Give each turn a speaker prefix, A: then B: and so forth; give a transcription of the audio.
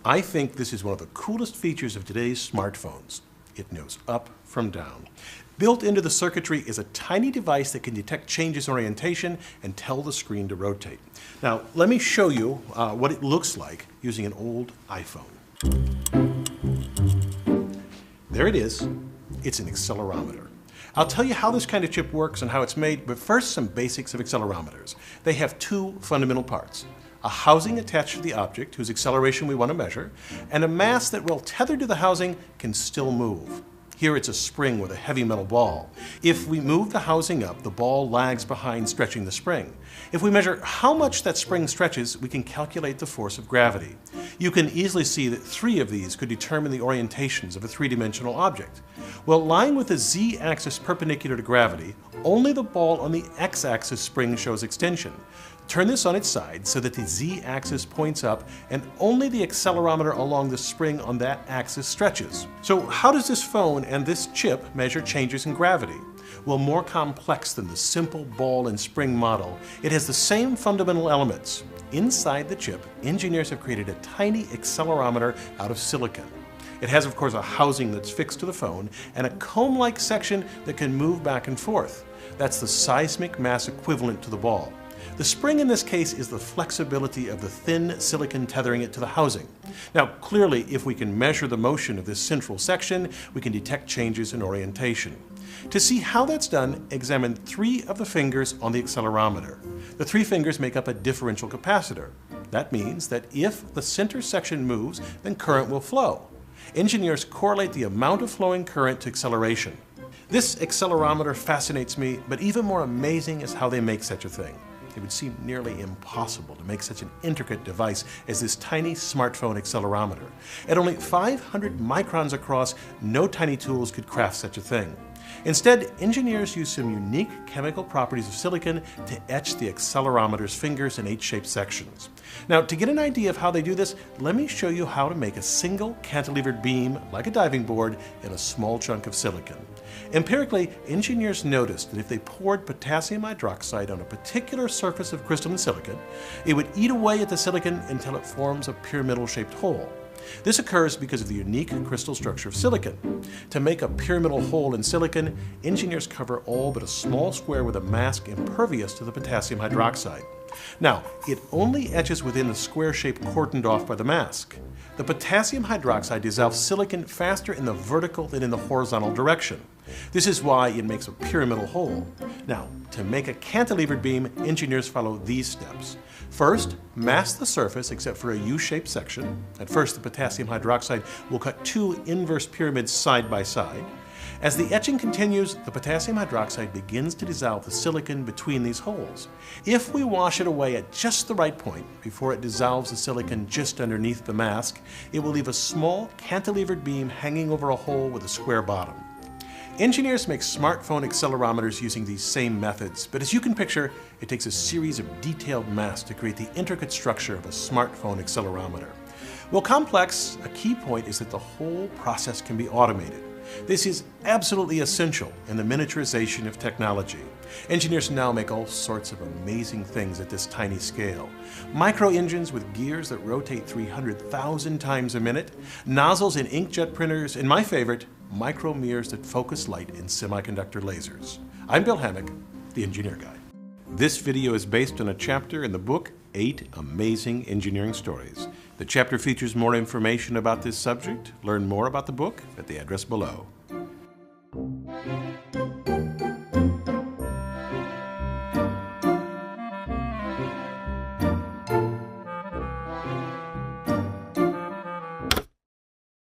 A: I think this is one of the coolest features of today's smartphones. It knows up from down. Built into the circuitry is a tiny device that can detect changes in orientation and tell the screen to rotate. Now, let me show you what it looks like using an old iPhone. There it is. It's an accelerometer. I'll tell you how this kind of chip works and how it's made, but first some basics of accelerometers. They have two fundamental parts: a housing attached to the object whose acceleration we want to measure, and a mass that, while tethered to the housing, can still move. Here it's a spring with a heavy metal ball. If we move the housing up, the ball lags behind, stretching the spring. If we measure how much that spring stretches, we can calculate the force of gravity. You can easily see that 3 of these could determine the orientations of a 3-dimensional object. Well, lying with the z-axis perpendicular to gravity, only the ball on the x-axis spring shows extension. Turn this on its side so that the z-axis points up and only the accelerometer along the spring on that axis stretches. So how does this phone and this chip measure changes in gravity? Well, more complex than the simple ball and spring model, it has the same fundamental elements. Inside the chip, engineers have created a tiny accelerometer out of silicon. It has, of course, a housing that's fixed to the phone and a comb-like section that can move back and forth. That's the seismic mass equivalent to the ball. The spring in this case is the flexibility of the thin silicon tethering it to the housing. Now, clearly, if we can measure the motion of this central section, we can detect changes in orientation. To see how that's done, examine 3 of the fingers on the accelerometer. The 3 fingers make up a differential capacitor. That means that if the center section moves, then current will flow. Engineers correlate the amount of flowing current to acceleration. This accelerometer fascinates me, but even more amazing is how they make such a thing. It would seem nearly impossible to make such an intricate device as this tiny smartphone accelerometer. At only 500 microns across, no tiny tools could craft such a thing. Instead, engineers use some unique chemical properties of silicon to etch the accelerometer's fingers in H-shaped sections. Now, to get an idea of how they do this, let me show you how to make a single cantilevered beam, like a diving board, in a small chunk of silicon. Empirically, engineers noticed that if they poured potassium hydroxide on a particular surface of crystalline silicon, it would eat away at the silicon until it forms a pyramidal-shaped hole. This occurs because of the unique crystal structure of silicon. To make a pyramidal hole in silicon, engineers cover all but a small square with a mask impervious to the potassium hydroxide. Now, it only etches within the square shape cordoned off by the mask. The potassium hydroxide dissolves silicon faster in the vertical than in the horizontal direction. This is why it makes a pyramidal hole. Now, to make a cantilevered beam, engineers follow these steps. First, mask the surface except for a U-shaped section. At first, the potassium hydroxide will cut 2 inverse pyramids side by side. As the etching continues, the potassium hydroxide begins to dissolve the silicon between these holes. If we wash it away at just the right point, before it dissolves the silicon just underneath the mask, it will leave a small cantilevered beam hanging over a hole with a square bottom. Engineers make smartphone accelerometers using these same methods, but as you can picture, it takes a series of detailed masks to create the intricate structure of a smartphone accelerometer. While complex, a key point is that the whole process can be automated. This is absolutely essential in the miniaturization of technology. Engineers now make all sorts of amazing things at this tiny scale. Micro-engines with gears that rotate 300,000 times a minute, nozzles in inkjet printers, and my favorite, micro-mirrors that focus light in semiconductor lasers. I'm Bill Hammack, the Engineer Guy. This video is based on a chapter in the book, 8 Amazing Engineering Stories. The chapter features more information about this subject. Learn more about the book at the address below.